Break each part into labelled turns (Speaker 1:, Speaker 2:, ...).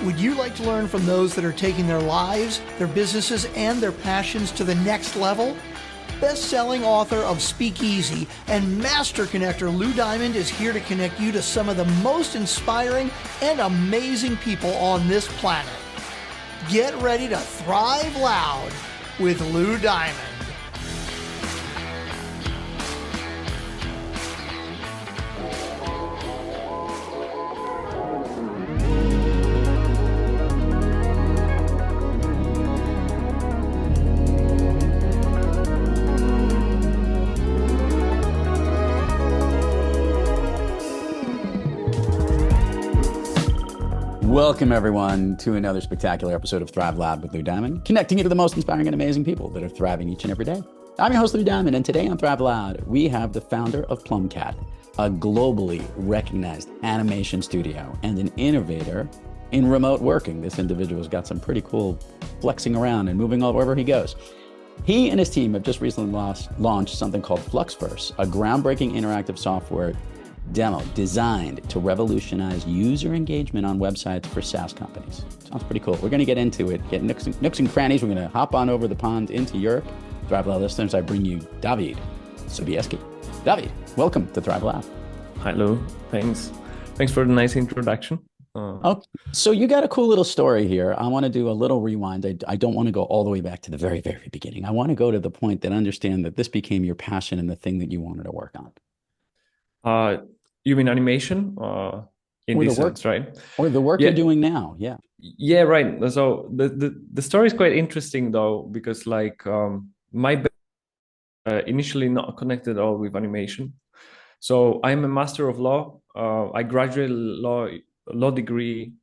Speaker 1: Would you like to learn from those that are taking their lives, their businesses, and their passions to the next level? Best-selling author of Speakeasy and master connector Lou Diamond is here to connect you to some of the most inspiring and amazing people on this planet. Get ready to thrive loud with Lou Diamond.
Speaker 2: Welcome, everyone, to another spectacular episode of Thrive Loud with Lou Diamond, connecting you to the most inspiring and amazing people that are thriving each and every day. I'm your host, Lou Diamond, and today on Thrive Loud, we have the founder of Plumcat, a globally recognized animation studio and an innovator in remote working. This individual's got some pretty cool flexing around and moving all wherever he goes. He and his team have just recently launched something called FlexVerse, a groundbreaking interactive software demo designed to revolutionize user engagement on websites for SaaS companies. Sounds pretty cool. We're going to get into it, get nooks and crannies. We're going to hop on over the pond into Europe. Thrive Loud listeners, I bring you Dawid Sobieski. Dawid, welcome to Thrive Loud.
Speaker 3: Hi, Lou. Thanks for the nice introduction.
Speaker 2: Okay. So you got a cool little story here. I want to do a little rewind. I don't want to go all the way back to the very, very beginning. I want to go to the point that understand that this became your passion and the thing that you wanted to work on.
Speaker 3: You mean animation in this sense, right?
Speaker 2: Or the work you're doing now, yeah.
Speaker 3: Yeah, right. So the story is quite interesting, though, because my initially not connected at all with animation. So I'm a master of law. I graduated law degree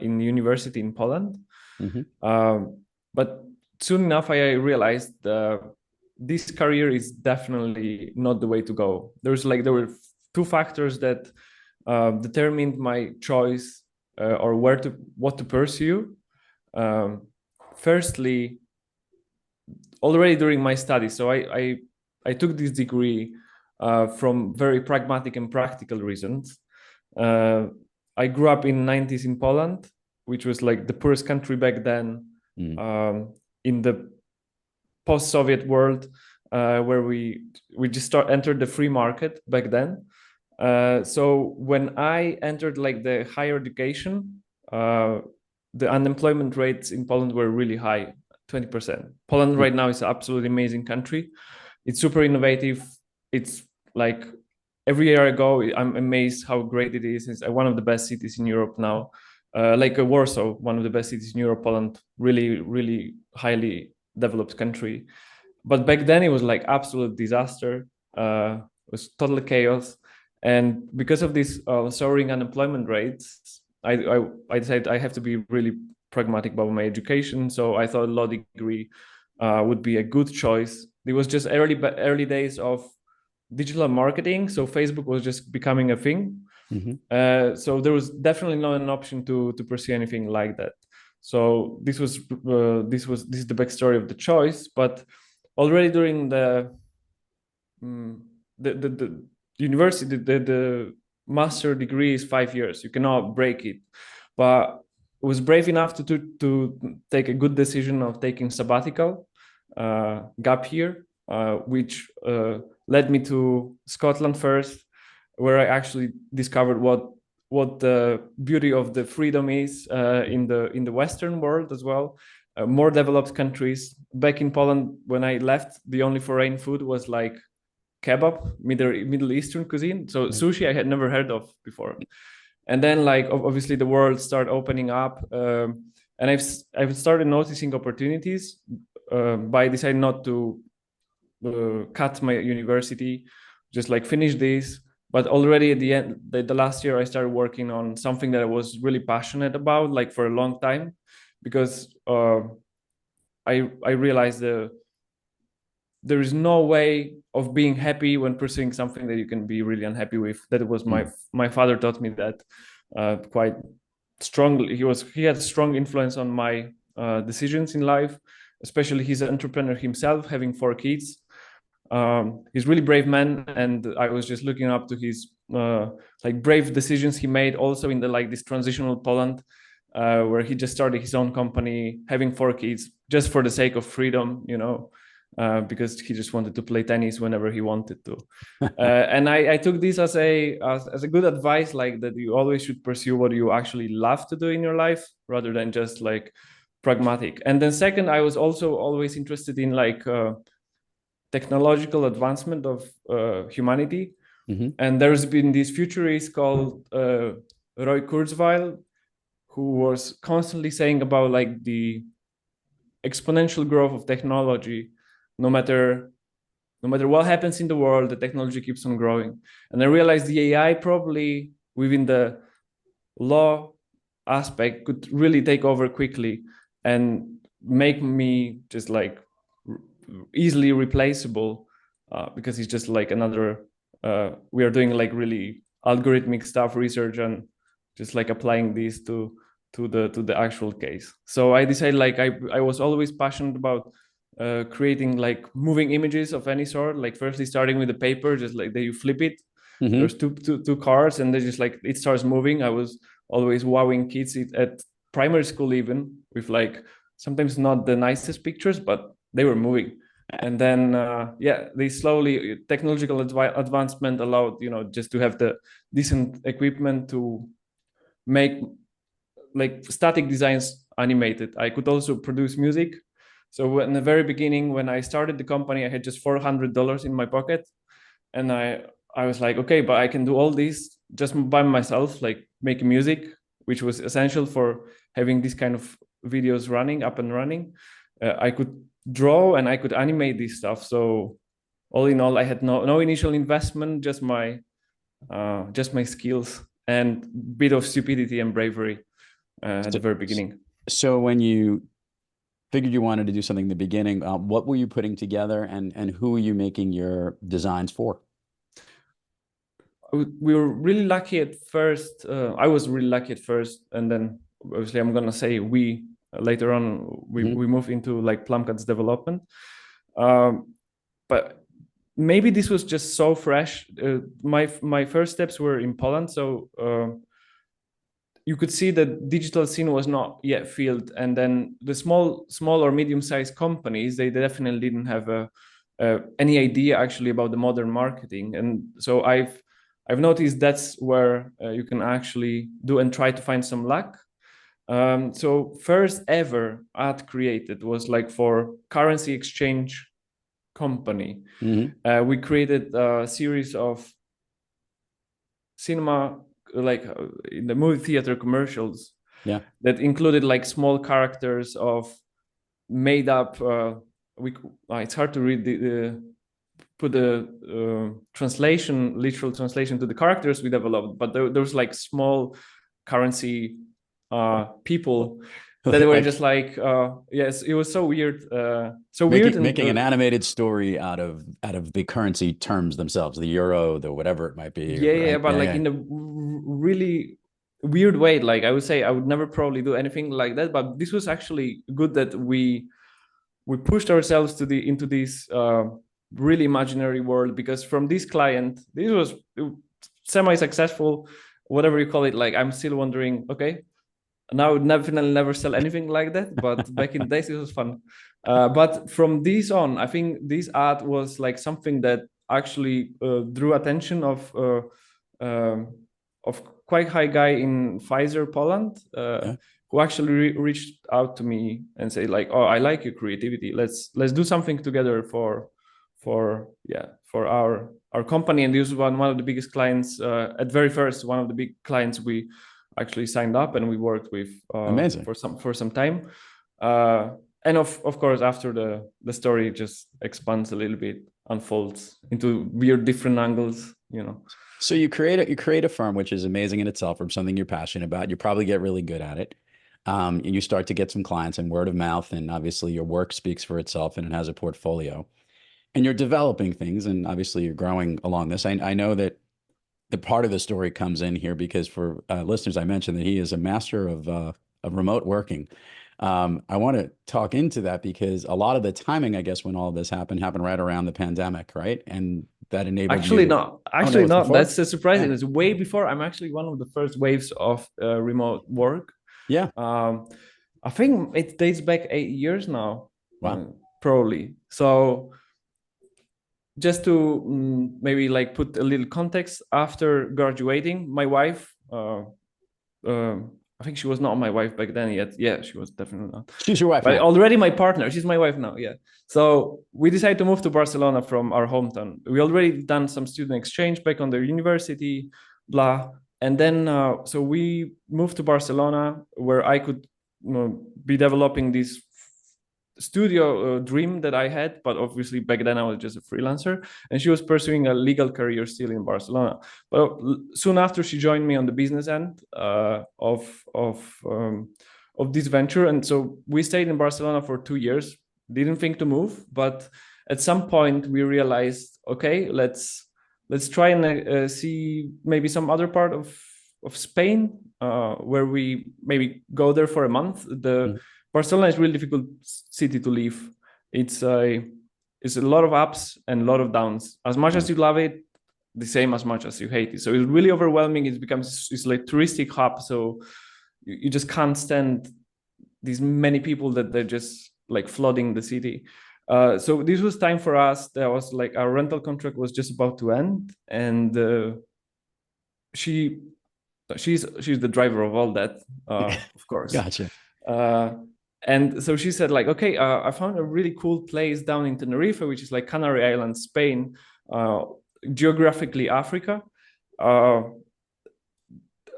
Speaker 3: in university in Poland. Mm-hmm. But soon enough, I realized this career is definitely not the way to go. There were two factors that determined my choice or what to pursue. Firstly, already during my studies, so I took this degree from very pragmatic and practical reasons. I grew up in the 90s in Poland, which was like the poorest country back then, in the post-Soviet world, where we just entered the free market back then. So when I entered the higher education, the unemployment rates in Poland were really high, 20%. Poland right now is an absolutely amazing country. It's super innovative. It's like every year I go, I'm amazed how great it is. It's one of the best cities in Europe now. Warsaw, one of the best cities in Europe. Poland, really, really highly developed country. But back then it was like absolute disaster. It was total chaos. And because of this soaring unemployment rates, I decided I have to be really pragmatic about my education. So I thought law degree would be a good choice. It was just early days of digital marketing. So Facebook was just becoming a thing. Mm-hmm. So there was definitely not an option to pursue anything like that. So this is the backstory of the choice. But already during the university, the master degree is 5 years. You cannot break it. But I was brave enough to take a good decision of taking sabbatical, gap year, which led me to Scotland first, where I actually discovered what the beauty of the freedom is in the Western world as well. More developed countries. Back in Poland, when I left, the only foreign food was like kebab, Middle Eastern cuisine. So sushi I had never heard of before. And then obviously the world started opening up, and I've started noticing opportunities by deciding not to cut my university, just finish this. But already at the end, the last year, I started working on something that I was really passionate about, for a long time, because I realized there is no way of being happy when pursuing something that you can be really unhappy with. That was my father taught me that quite strongly. He had strong influence on my decisions in life, especially he's an entrepreneur himself, having 4 kids. He's really brave man, and I was just looking up to his brave decisions he made also in this transitional Poland. where he just started his own company, having 4 kids, just for the sake of freedom, because he just wanted to play tennis whenever he wanted to. And I took this as a good advice, like that you always should pursue what you actually love to do in your life, rather than just like pragmatic. And then second, I was also always interested in like technological advancement of humanity. And there's been this futurist called Roy Kurzweil, who was constantly saying about like the exponential growth of technology. No matter what happens in the world, the technology keeps on growing. And I realized the AI probably within the law aspect could really take over quickly and make me just like easily replaceable, because it's just like another, we are doing like really algorithmic stuff, research, and just like applying this to the actual case. So I decided, like I was always passionate about creating like moving images of any sort, like firstly starting with the paper, just like that you flip it. There's two cards and they just like it starts moving. I was always wowing kids at primary school, even with like sometimes not the nicest pictures, but they were moving. And then they slowly, technological advancement allowed, just to have the decent equipment to make like static designs animated. I could also produce music. So in the very beginning, when I started the company, I had just $400 in my pocket, and I was like, okay, but I can do all this just by myself, like making music, which was essential for having this kind of videos up and running. I could draw and I could animate this stuff. So all in all, I had no initial investment, just my skills and bit of stupidity and bravery at the very beginning.
Speaker 2: So when you figured you wanted to do something in the beginning, what were you putting together, and who were you making your designs for?
Speaker 3: We were really lucky at first. I was really lucky at first, and then obviously I'm gonna say we later on we moved into like Plumcat's development. But maybe this was just so fresh. My first steps were in Poland, so you could see that digital scene was not yet filled, and then the small or medium-sized companies, they definitely didn't have any idea actually about the modern marketing. And so I've noticed that's where you can actually do and try to find some luck. So first ever ad created was like for currency exchange company. We created a series of cinema, like in the movie theater commercials, that included like small characters of made up. It's hard to read put the literal translation to the characters we developed, but there was like small currency people that were just like yes, it was so weird,
Speaker 2: making an animated story out of the currency terms themselves, the euro, the whatever it might be.
Speaker 3: But in a really weird way. Like I would say I would never probably do anything like that, but this was actually good that we pushed ourselves into this really imaginary world, because from this client, this was semi-successful, whatever you call it. Like I'm still wondering, okay, now I would definitely never sell anything like that, but back in the days it was fun. But from this on, I think this ad was like something that actually drew attention of quite high guy in Pfizer Poland, who actually reached out to me and say like, oh, I like your creativity, let's do something together for our company. And this was one of the biggest clients, at very first, one of the big clients we actually signed up and we worked with for some time. And of course, after the story just expands a little bit, unfolds into weird different angles,
Speaker 2: So you create a firm, which is amazing in itself, from something you're passionate about. You probably get really good at it. And you start to get some clients and word of mouth, and obviously your work speaks for itself and it has a portfolio. And you're developing things, and obviously you're growing along this. I know that the part of the story comes in here because for listeners, I mentioned that he is a master of remote working. I want to talk into that because a lot of the timing, I guess, when all of this happened right around the pandemic, right? And that enabled
Speaker 3: Actually not. That's surprising.
Speaker 2: Yeah.
Speaker 3: It's way before. I'm actually one of the first waves of remote work.
Speaker 2: Yeah.
Speaker 3: I think it dates back 8 years now.
Speaker 2: Wow.
Speaker 3: Probably. So just to maybe like put a little context, after graduating, my wife, I think she was not my wife back then yet. Yeah, she was definitely not.
Speaker 2: She's your wife
Speaker 3: But
Speaker 2: now.
Speaker 3: already my partner. She's my wife now. Yeah. So we decided to move to Barcelona from our hometown. We already done some student exchange back on the university, blah. And then so we moved to Barcelona, where I could be developing this studio dream that I had, but obviously back then I was just a freelancer, and she was pursuing a legal career still in Barcelona. But soon after, she joined me on the business end of this venture, and so we stayed in Barcelona for 2 years. Didn't think to move, but at some point we realized, okay, let's try and see maybe some other part of Spain, where we maybe go there for a month. Barcelona is a really difficult city to live. It's a lot of ups and a lot of downs. As much as you love it, the same as much as you hate it. So it's really overwhelming. It's like touristic hub. So you just can't stand these many people that they're just like flooding the city. So this was time for us. There was like our rental contract was just about to end, and she's the driver of all that, of course.
Speaker 2: Gotcha.
Speaker 3: And so she said, like, okay, I found a really cool place down in Tenerife, which is like Canary Islands, Spain, geographically Africa.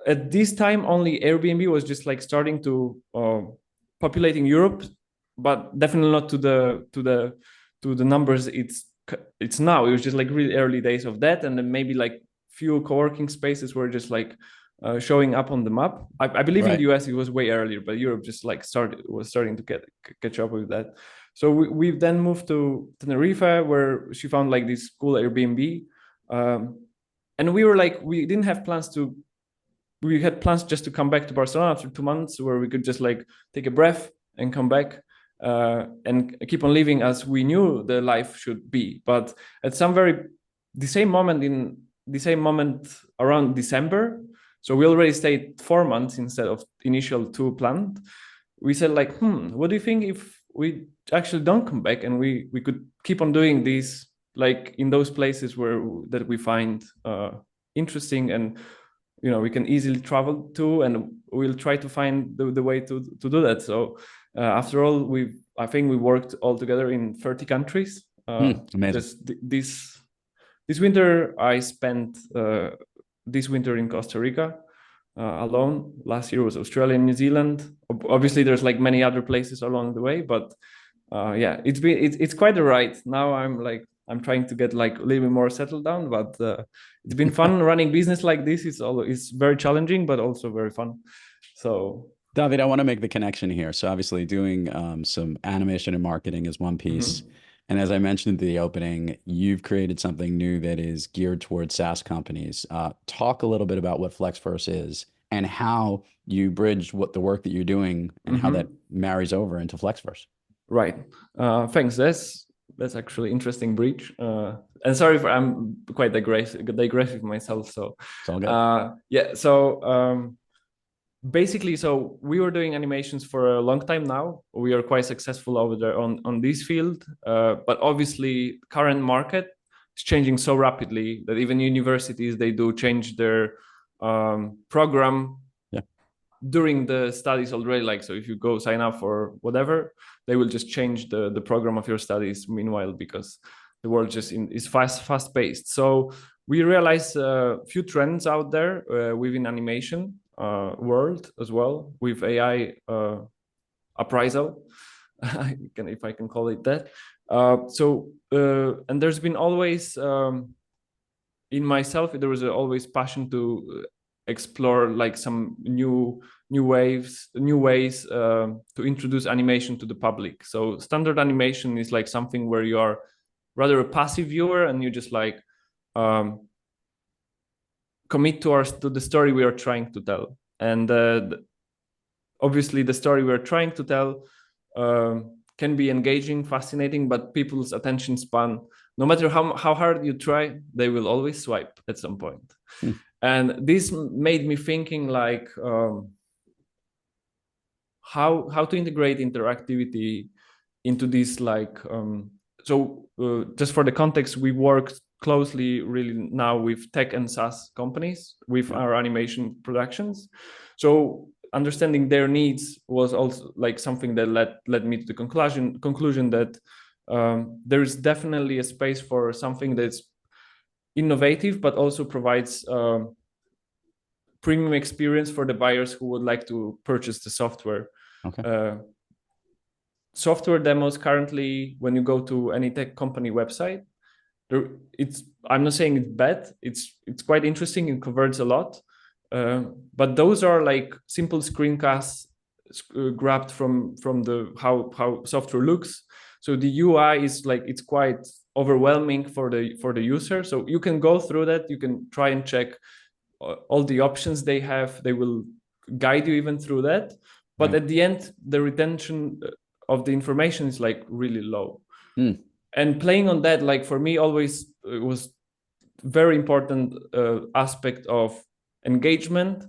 Speaker 3: At this time, only Airbnb was just like starting to populating Europe, but definitely not to the numbers it's now. It was just like really early days of that, and then maybe like few co-working spaces were just like showing up on the map. I believe in the US it was way earlier, but Europe just like was starting to catch up with that. So we've then moved to Tenerife, where she found like this cool Airbnb, and we were like, we didn't have plans to. We had plans just to come back to Barcelona after 2 months, where we could just like take a breath and come back and keep on living as we knew the life should be. But at the same moment around December. So we already stayed 4 months instead of initial 2 planned. We said like, what do you think if we actually don't come back and we could keep on doing this like in those places that we find interesting, and we can easily travel to, and we'll try to find the way to do that. So after all, I think we worked all together in 30 countries.
Speaker 2: Amazing.
Speaker 3: This winter I spent this winter in Costa Rica alone. Last year was Australia and New Zealand. Obviously, there's like many other places along the way, but yeah, it's quite a ride. Now I'm trying to get like a little bit more settled down, but it's been fun running business like this. It's very challenging, but also very fun. So
Speaker 2: Dawid, I want to make the connection here. So obviously doing some animation and marketing is one piece. Mm-hmm. And as I mentioned in the opening, you've created something new that is geared towards SaaS companies. Talk a little bit about what FlexVerse is and how you bridge the work that you're doing and how that marries over into FlexVerse.
Speaker 3: Right. Thanks. That's actually interesting bridge. And sorry if I'm quite digressive myself. So
Speaker 2: it's all good.
Speaker 3: Yeah. So basically, so we were doing animations for a long time now. We are quite successful over there on this field. But obviously, current market is changing so rapidly that even universities, they do change their program during the studies already. Like, so if you go sign up for whatever, they will just change the program of your studies meanwhile, because the world just is fast paced. So we realized a few trends out there within animation world as well, with AI appraisal, if I can call it that. And there's been always in myself, there was always passion to explore like some new ways to introduce animation to the public. So standard animation is like something where you are rather a passive viewer, and you just like commit to the story we are trying to tell. And obviously the story we're trying to tell can be engaging, fascinating, but people's attention span, no matter how hard you try, they will always swipe at some point. And this made me thinking like, how to integrate interactivity into this, like just for the context, we work closely really now with tech and SaaS companies with our animation productions. So understanding their needs was also like something that led me to the conclusion that there is definitely a space for something that's innovative, but also provides premium experience for the buyers who would like to purchase the software.
Speaker 2: Okay.
Speaker 3: Software demos currently, when you go to any tech company website, I'm not saying it's bad. It's quite interesting. It converts a lot, but those are like simple screencasts grabbed from the how software looks. So the UI is like, it's quite overwhelming for the user. So you can go through that. You can try and check all the options they have. They will guide you even through that. But at the end, the retention of the information is like really low. And playing on that, like for me, always was very important aspect of engagement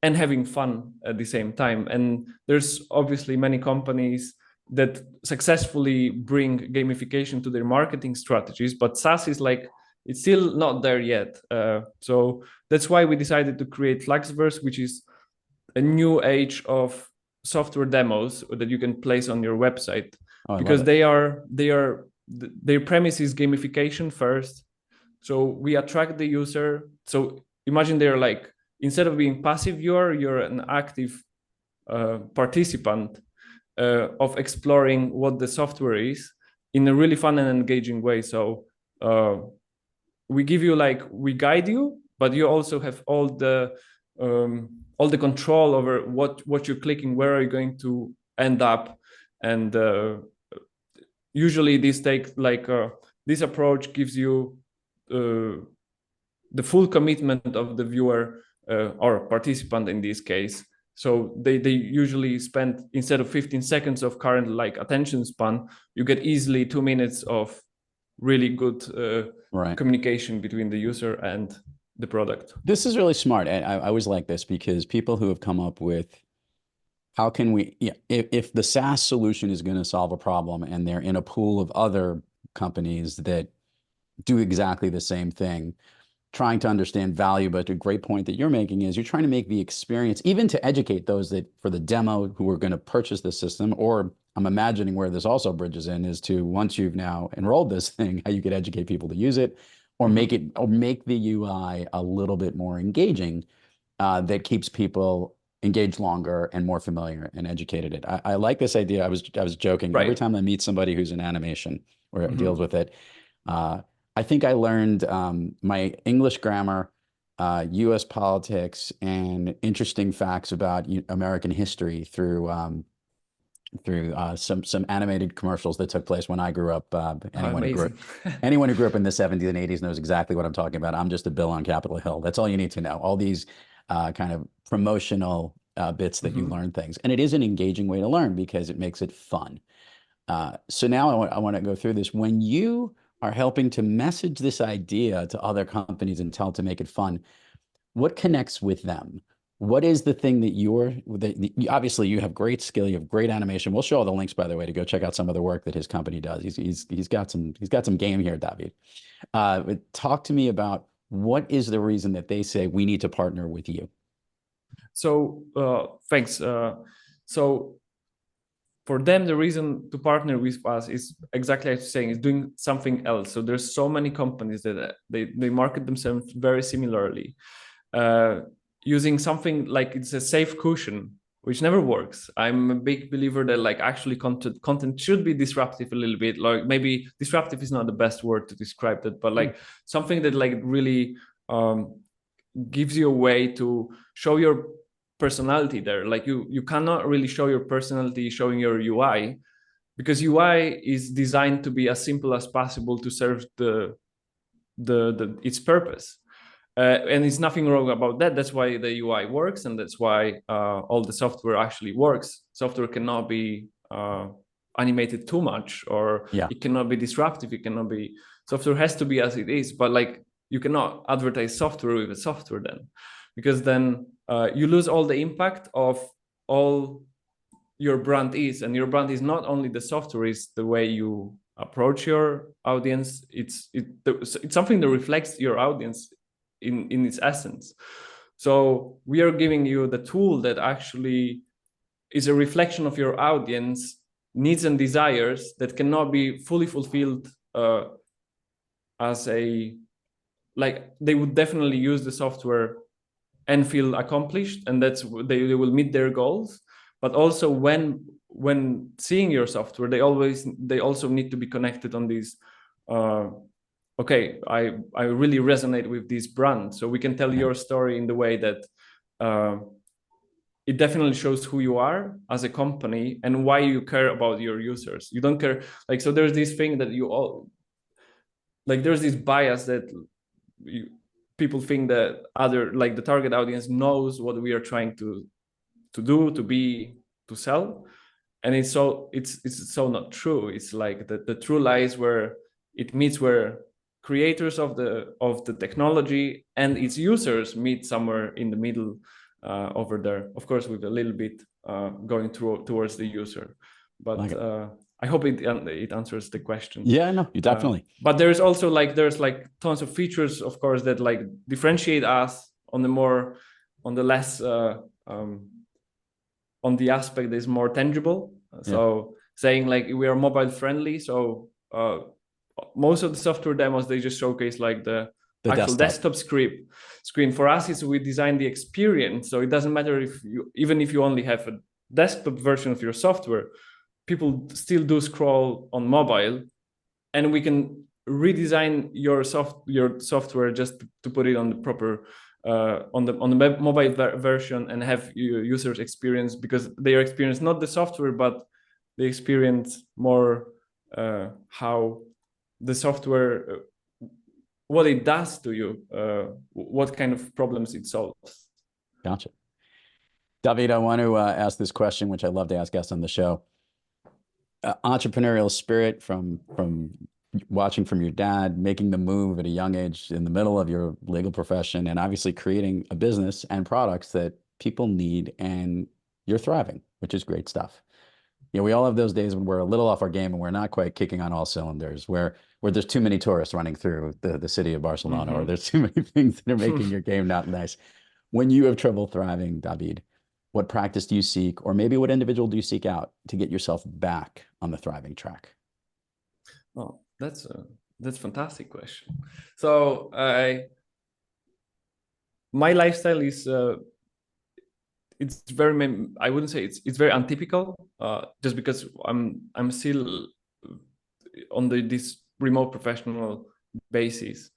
Speaker 3: and having fun at the same time. And there's obviously many companies that successfully bring gamification to their marketing strategies, but SaaS is like, it's still not there yet. So that's why we decided to create FlexVerse, which is a new age of software demos that you can place on your website, because their premise is gamification first. So we attract the user. So imagine they're like, instead of being passive viewer, you're an active participant of exploring what the software is in a really fun and engaging way. So we give you, like, we guide you, but you also have all the control over what you're clicking, where are you going to end up. And usually this this approach gives you the full commitment of the viewer or participant in this case. So they usually spend, instead of 15 seconds of current like attention span, you get easily 2 minutes of really good communication between the user and the product.
Speaker 2: This is really smart. And I always like this, because people who have come up with, how can we, if the SaaS solution is going to solve a problem and they're in a pool of other companies that do exactly the same thing, trying to understand value. But a great point that you're making is you're trying to make the experience, even to educate those that for the demo who are going to purchase the system, or I'm imagining where this also bridges in is to, once you've now enrolled this thing, how you could educate people to use it, or make the UI a little bit more engaging, that keeps people engaged longer and more familiar and educated. I like this idea. I was joking. Every time I meet somebody who's in animation or deals with it, I think I learned my English grammar, U.S. politics, and interesting facts about American history through some animated commercials that took place when I grew up. Anyone who grew up in the 70s and 80s knows exactly what I'm talking about. I'm just a bill on Capitol Hill. That's all you need to know. All these kind of promotional bits that you learn things. And it is an engaging way to learn because it makes it fun. So now I want to go through this. When you are helping to message this idea to other companies and to make it fun, what connects with them? What is the thing that obviously you have great skill, you have great animation. We'll show all the links, by the way, to go check out some of the work that his company does. He's got some game here, Dawid. But talk to me about, what is the reason that they say we need to partner with you?
Speaker 3: So thanks. So for them, the reason to partner with us is exactly as you're saying, is doing something else. So there's so many companies that they market themselves very similarly, using something like it's a safe cushion, which never works. I'm a big believer that like actually content should be disruptive a little bit. Like maybe disruptive is not the best word to describe that, but like something that like really gives you a way to show your personality there. Like you cannot really show your personality showing your UI, because UI is designed to be as simple as possible to serve its purpose. And there's nothing wrong about that. That's why the UI works, and that's why all the software actually works. Software cannot be animated too much, or it cannot be disruptive. Software has to be as it is. But like, you cannot advertise software with a software then, because then you lose all the impact of all your brand is, and your brand is not only the software, it's the way you approach your audience. It's something that reflects your audience in its essence. So we are giving you the tool that actually is a reflection of your audience needs and desires that cannot be fully fulfilled as a, like, they would definitely use the software and feel accomplished, and that's they will meet their goals. But also when seeing your software, they also need to be connected on these okay, I really resonate with this brand, so we can tell your story in the way that it definitely shows who you are as a company and why you care about your users. You don't care, like, so there's this thing that you all, like, there's this bias that people think that the target audience knows what we are trying to do, to be, to sell, and it's so not true. It's like the true lies where it meets, where creators of the technology and its users meet somewhere in the middle, over there, of course, with a little bit going towards the user. But like I hope it answers the question.
Speaker 2: Yeah, no, you definitely.
Speaker 3: But there's also there's tons of features, of course, that differentiate us on the less on the aspect that is more tangible. So saying we are mobile friendly. So most of the software demos, they just showcase the actual desktop screen. For us, is we design the experience. So it doesn't matter even if you only have a desktop version of your software, people still do scroll on mobile, and we can redesign your software just to put it on the proper on the mobile version, and have users experience, because they experience not the software, but they experience more how the software, what it does to you, what kind of problems it solves.
Speaker 2: Gotcha. Dawid, I want to ask this question, which I love to ask guests on the show. Entrepreneurial spirit from watching from your dad, making the move at a young age in the middle of your legal profession, and obviously creating a business and products that people need, and you're thriving, which is great stuff. You know, we all have those days when we're a little off our game and we're not quite kicking on all cylinders, where there's too many tourists running through the city of Barcelona, or there's too many things that are making your game not nice. When you have trouble thriving, Dawid, what practice do you seek, or maybe what individual do you seek out to get yourself back on the thriving track?
Speaker 3: Oh, that's a fantastic question. So my lifestyle is it's very, I wouldn't say it's very untypical, just because I'm still on this remote professional basis.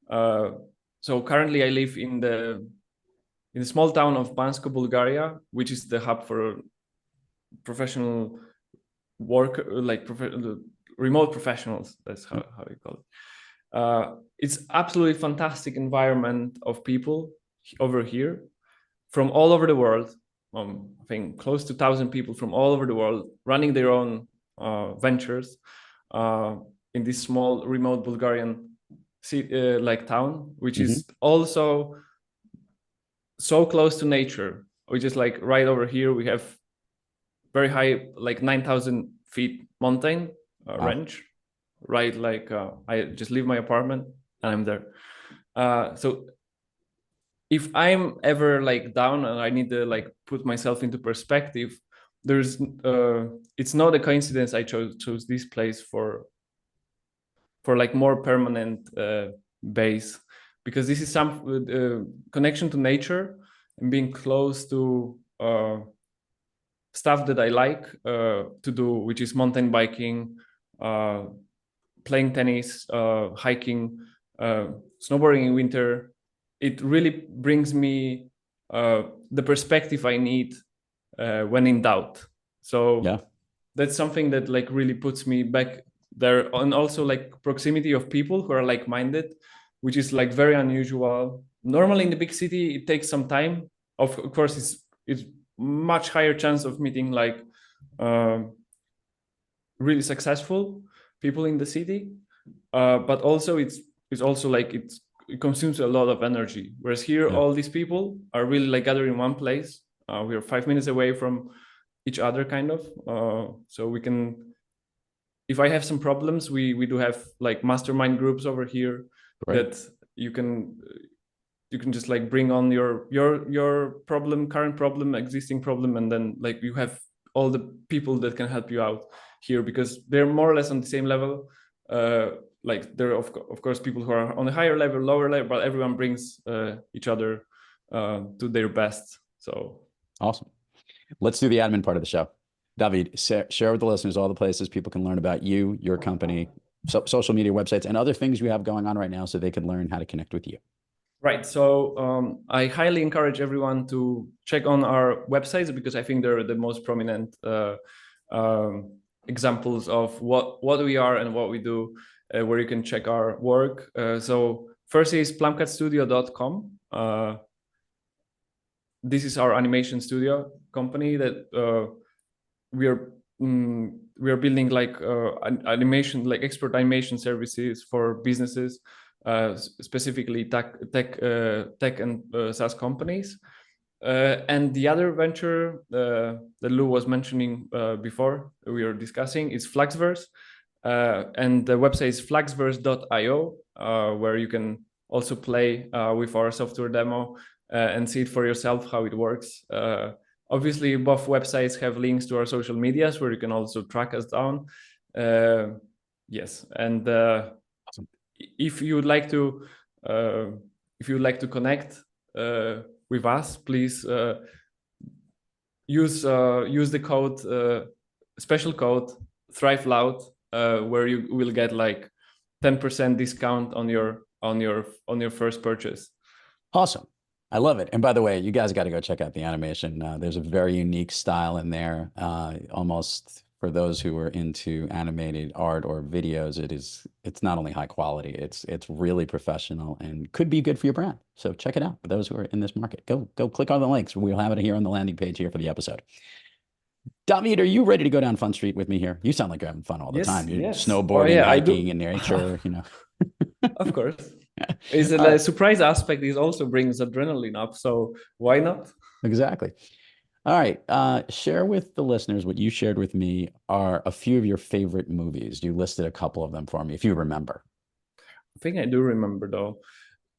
Speaker 3: So currently I live in the small town of Bansko, Bulgaria, which is the hub for professional work, remote professionals. That's how you call it. It's absolutely fantastic environment of people over here from all over the world. I think close to 1,000 people from all over the world running their own ventures in this small remote Bulgarian town, which is also so close to nature. Which is right over here, we have very high, 9,000 feet mountain range, right? I just leave my apartment and I'm there. So if I'm ever down and I need to put myself into perspective, there's it's not a coincidence I chose this place for more permanent base, because this is some connection to nature and being close to stuff that I like to do, which is mountain biking, playing tennis, hiking, snowboarding in winter. It really brings me the perspective I need when in doubt. So that's something that really puts me back there. And also proximity of people who are like-minded, which is very unusual. Normally in the big city, it takes some time. Of course, it's much higher chance of meeting really successful people in the city, but also it's also it consumes a lot of energy. Whereas here, all these people are really gathered in one place. We are 5 minutes away from each other kind of. So we can, if I have some problems, we do have like mastermind groups over here that you can just like bring on your problem, current problem, existing problem, and then like you have all the people that can help you out here, because they're more or less on the same level. Like there are of course people who are on a higher level, lower level, but everyone brings each other to their best. So
Speaker 2: awesome. Let's do the admin part of the show. Dawid, share with the listeners all the places people can learn about you, your company, social media websites, and other things you have going on right now so they can learn how to connect with you.
Speaker 3: Right. So I highly encourage everyone to check on our websites, because I think they're the most prominent examples of what we are and what we do, where you can check our work. So first is plumcatstudio.com. This is our animation studio company that we are building like animation, like expert animation services for businesses, specifically tech and SaaS companies. And the other venture that Lou was mentioning before we were discussing is FlexVerse, and the website is flexverse.io, where you can also play with our software demo and see it for yourself how it works. Obviously, both websites have links to our social medias where you can also track us down. Yes, and
Speaker 2: awesome.
Speaker 3: if you would like to connect with us, please use the code, special code Thrive Loud, where you will get like 10% discount on your first purchase.
Speaker 2: Awesome. I love it. And by the way, you guys got to go check out the animation. There's a very unique style in there. Almost for those who are into animated art or videos, it's not only high quality, it's really professional and could be good for your brand. So check it out. For those who are in this market, go click on the links. We'll have it here on the landing page here for the episode. Dawid, are you ready to go down Fun Street with me here? You sound like you're having fun all the time. You're snowboarding, hiking in nature, you know.
Speaker 3: Of course. Is a surprise aspect is also brings adrenaline up, so why not?
Speaker 2: Exactly. All right. Share with the listeners what you shared with me are a few of your favorite movies. You listed a couple of them for me, if you remember.
Speaker 3: I think I do remember, though.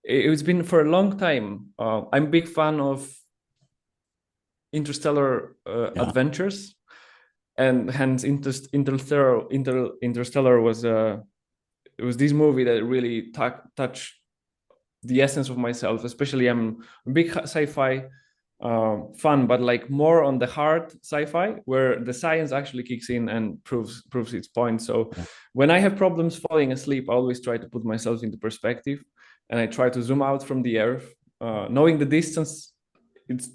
Speaker 3: It's been for a long time. I'm a big fan of interstellar adventures, and hence Interstellar was it was this movie that really touched the essence of myself. Especially, I'm a big sci-fi fan, but like more on the hard sci-fi, where the science actually kicks in and proves its point. So when I have problems falling asleep, I always try to put myself into perspective, and I try to zoom out from the Earth, knowing the distance. It's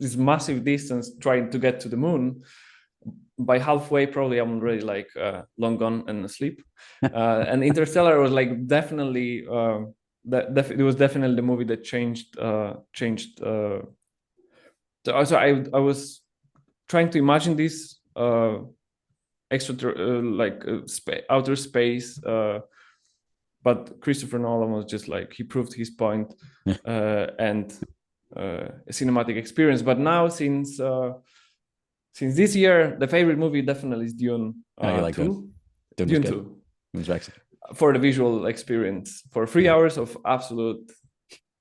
Speaker 3: this massive distance trying to get to the moon. By halfway, probably I'm already like long gone and asleep. And Interstellar was like definitely it was definitely the movie that changed. So also I was trying to imagine this outer space, but Christopher Nolan was just like, he proved his point, and a cinematic experience. But now since this year, the favorite movie definitely is Dune.
Speaker 2: Like
Speaker 3: 2.
Speaker 2: Dune
Speaker 3: 2.
Speaker 2: It was excellent.
Speaker 3: For the visual experience, for 3 hours of absolute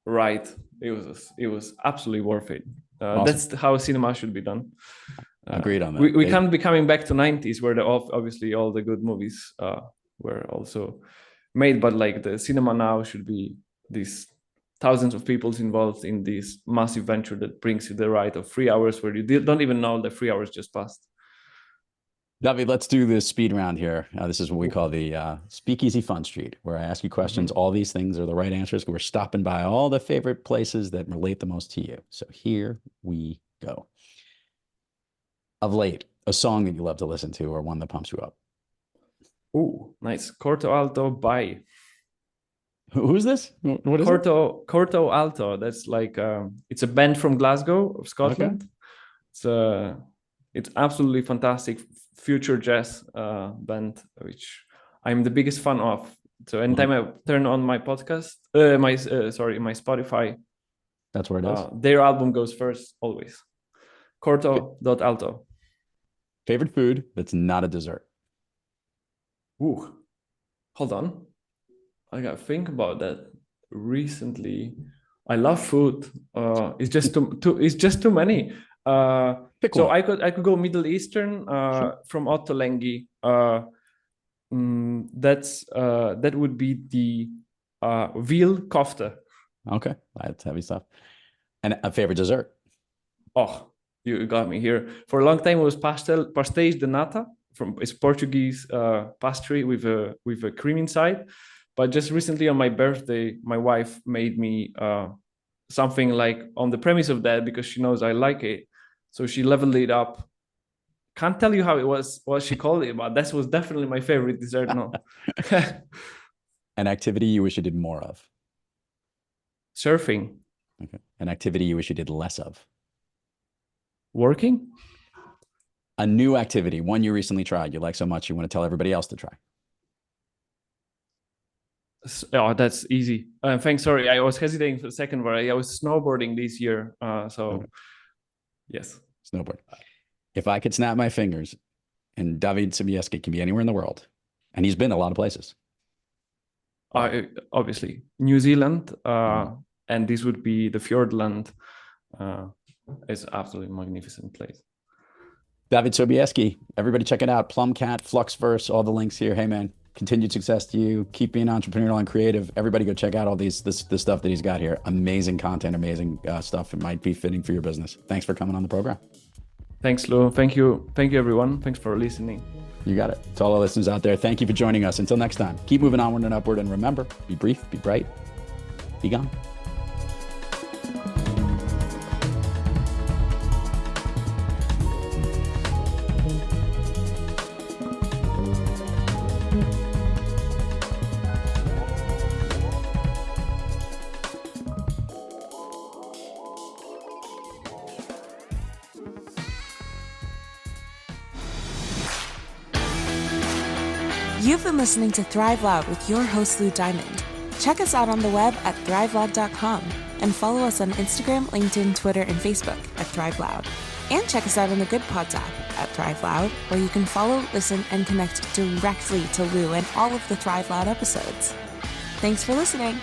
Speaker 3: ride, it was absolutely worth it.
Speaker 2: Awesome.
Speaker 3: That's how cinema should be done.
Speaker 2: Agreed on that.
Speaker 3: We can't be coming back to 90s where obviously all the good movies were also made, but like the cinema now should be these thousands of people involved in this massive venture that brings you the ride of 3 hours where you don't even know that 3 hours just passed.
Speaker 2: Dawid, let's do the speed round here. This is what we call the Speakeasy Fun Street, where I ask you questions. All these things are the right answers. We're stopping by all the favorite places that relate the most to you. So here we go. Of late, a song that you love to listen to or one that pumps you up.
Speaker 3: Ooh, nice. Corto Alto by.
Speaker 2: Who's this? What is
Speaker 3: Corto Alto. That's like it's a band from Glasgow, of Scotland. Okay. It's absolutely fantastic future jazz band, which I'm the biggest fan of. So anytime I turn on my podcast, my Spotify,
Speaker 2: that's where it is.
Speaker 3: Their album goes first always. Corto.alto.
Speaker 2: Favorite food that's not a dessert.
Speaker 3: Ooh, hold on. I gotta think about that. Recently, I love food. It's just it's just too many.
Speaker 2: Pick
Speaker 3: So
Speaker 2: one.
Speaker 3: I could go Middle Eastern, from Ottolenghi. That would be the veal kofta.
Speaker 2: Okay, that's heavy stuff. And a favorite dessert.
Speaker 3: Oh, you got me here. For a long time, it was pastéis de nata. It's Portuguese pastry with a cream inside. But just recently on my birthday, my wife made me something like on the premise of that, because she knows I like it. So she leveled it up. Can't tell you how it was, what she called it, but that was definitely my favorite dessert. No.
Speaker 2: An activity you wish you did more of.
Speaker 3: Surfing.
Speaker 2: Okay. An activity you wish you did less of.
Speaker 3: Working.
Speaker 2: A new activity, one you recently tried, you like so much you want to tell everybody else to try.
Speaker 3: Oh, that's easy. Thanks. Sorry, I was hesitating for a second, but I was snowboarding this year. Okay. Yes.
Speaker 2: Snowboard. If I could snap my fingers and Dawid Sobieski can be anywhere in the world, and he's been a lot of places.
Speaker 3: Obviously, New Zealand, and this would be the Fjordland. It's absolutely magnificent place.
Speaker 2: Dawid Sobieski, everybody check it out. Plumcat, FlexVerse, all the links here. Hey man, continued success to you. Keep being entrepreneurial and creative. Everybody go check out all this stuff that he's got here. Amazing content, amazing stuff. It might be fitting for your business. Thanks for coming on the program.
Speaker 3: Thanks, Lou. Thank you, everyone. Thanks for listening.
Speaker 2: You got it. To all our listeners out there, thank you for joining us. Until next time, keep moving onward and upward. And remember, be brief, be bright, be gone.
Speaker 4: You've been listening to Thrive Loud with your host, Lou Diamond. Check us out on the web at thriveloud.com and follow us on Instagram, LinkedIn, Twitter, and Facebook at Thrive Loud. And check us out on the Good Pods app at Thrive Loud, where you can follow, listen, and connect directly to Lou and all of the Thrive Loud episodes. Thanks for listening.